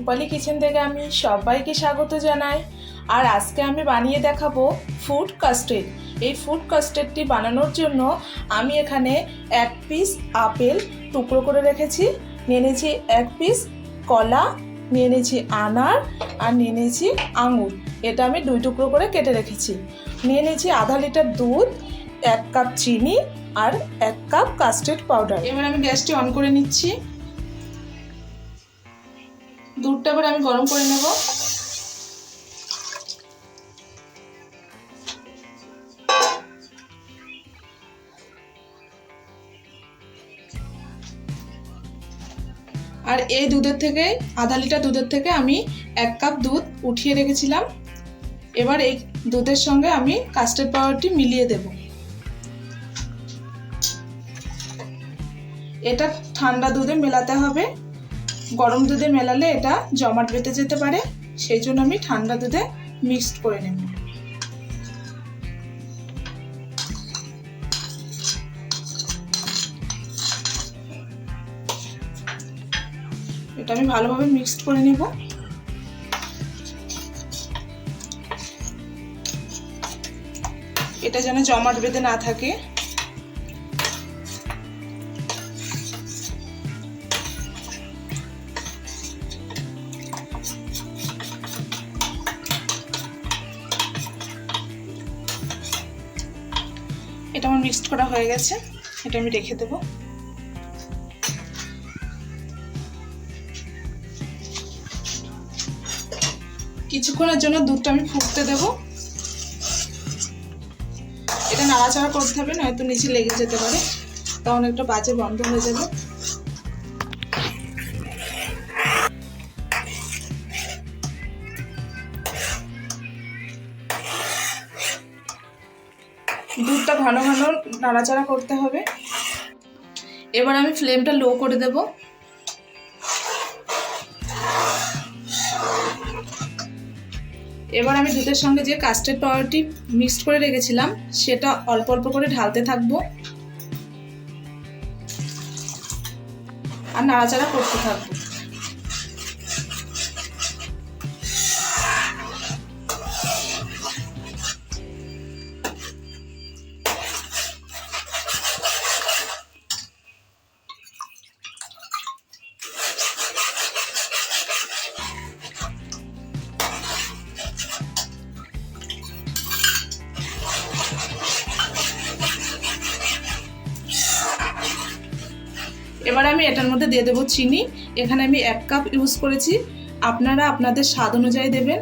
রূপালী kitchen থেকে আমি সবাইকে স্বাগত জানাই। আর আজকে আমি বানিয়ে দেখাবো ফুড কাস্টার্ড। এই ফুড কাস্টার্ডটি বানানোর জন্য আমি এখানে 1 পিস আপেল টুকরো করে রেখেছি, নিয়ে নিয়েছি 1 পিস কলা, নিয়ে নিয়েছি আনার, আর নিয়ে নিয়েছি আঙুর। এটা আমি 2 টুকরো করে কেটে রেখেছি। নিয়ে নিয়েছি আধা লিটার দুধ, 1 কাপ চিনি আর 1 কাপ কাস্টার্ড পাউডার। এবার আমি গ্যাসটি অন করে নিচ্ছি। দুধটা এবার আমি গরম করে নেব। আর এই দুধের থেকে আধা লিটার দুধের থেকে আমি 1 কাপ দুধ উঠিয়ে রেখেছিলাম। এবার এই দুধের সঙ্গে আমি কাস্টার্ড পাউডারটি মিলিয়ে দেব। এটা ঠান্ডা দুধে মেলাতে হবে, গরম দুধে মেলালে এটা জমাট বেঁধে যেতে পারে, সেই জন্য আমি ঠান্ডা দুধে মিক্সড করে নেব। এটা আমি ভালোভাবে মিক্সড করে নেব। এটা যেন জমাট বেঁধে না থাকে। এটা আমার মিক্সড করা হয়ে গেছে, এটা আমি রেখে দেব। কিছুক্ষণের জন্য দুধটা আমি ফুটতে দেব। এটা নাড়াচাড়া করতে হবে, নয়তো নিচে লেগে যেতে পারে, তখন একটা বাজে বন্ধ হয়ে যাবে। দুধটা ঘন ঘন নাড়াচাড়া করতে হবে। এবার আমি ফ্লেমটা লো করে দেব। এবার আমি দুধের সঙ্গে যে কাস্টার্ড পাউডারটি মিক্সড করে রেখেছিলাম সেটা অল্প অল্প করে ঢালতে থাকবো আর নাড়াচাড়া করতে থাকবো। এবার আমি এটার মধ্যে দিয়ে দেবো চিনি। এখানে আমি 1 কাপ ইউজ করেছি, আপনারা আপনাদের স্বাদ অনুযায়ী দেবেন।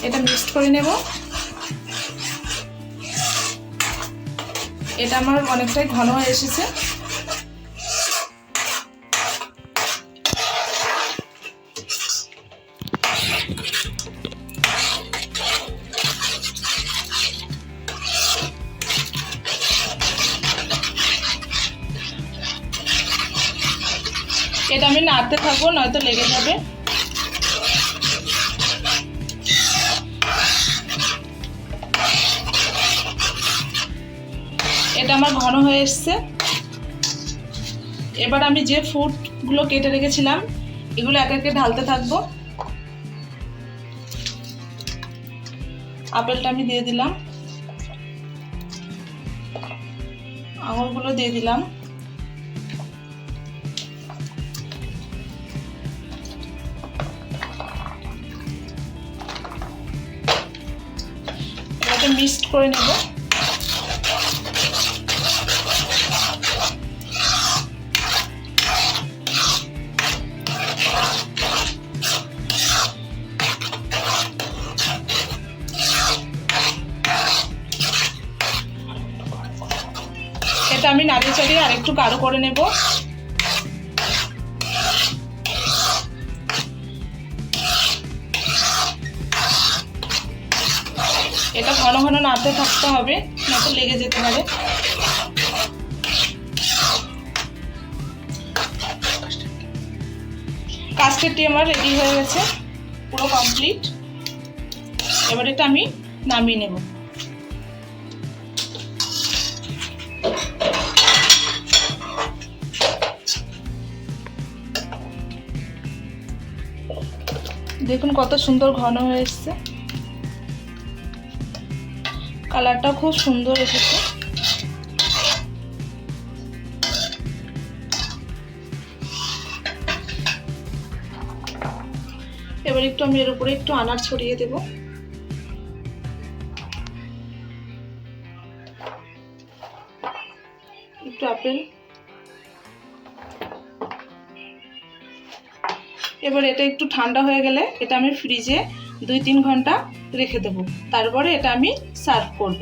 এটা মিক্সড করে নেব। এটা আমার অনেকটাই ঘন হয়ে এসেছে। এটা আমি নাড়তে থাকবো, নয়তো লেগে যাবে। এটা আমার ঘন হয়ে এসছে। এবার আমি যে ফ্রুটগুলো কেটে রেখেছিলাম এগুলো একে একে ঢালতে থাকবো। আপেলটা আমি দিয়ে দিলাম, আঙুরগুলো দিয়ে দিলাম, মিক্সড করে নেব। এটা আমি নাড়িয়ে চাড়িয়ে আরেকটু গাঢ় করে নেব। এটা ঘন ঘন নাড়তে থাকতে হবে, নয়তো লেগে যেতে পারে। কাস্টার্ডটি আমার রেডি হয়ে গেছে, পুরো কমপ্লিট। এবার এটা আমি নামিয়ে নেব। দেখুন কত সুন্দর ঘন হয়ে এসছে, কালারটা খুব সুন্দর এসেছে। এবার একটু আমি এর উপরে একটু আনার ছড়িয়ে দেব। একটু আপেল। এবার এটা একটু ঠান্ডা হয়ে গেলে এটা আমি ফ্রিজে 2-3 ঘন্টা রেখে দেবো, তারপরে এটা আমি সার্ভ করব।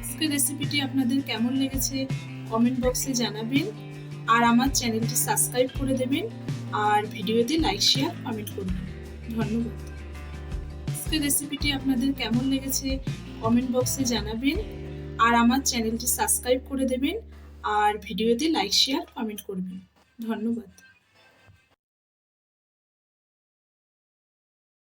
আজকের রেসিপিটি আপনাদের কেমন লেগেছে কমেন্ট বক্সে জানাবেন, আর আমার চ্যানেলটি সাবস্ক্রাইব করে দেবেন, আর ভিডিওতে লাইক শেয়ার কমেন্ট করবেন। ধন্যবাদ। আজকের রেসিপিটি আপনাদের কেমন লেগেছে কমেন্ট বক্সে জানাবেন, আর আমার চ্যানেলটি সাবস্ক্রাইব করে দেবেন, আর ভিডিওতে লাইক শেয়ার কমেন্ট করবেন। ধন্যবাদ।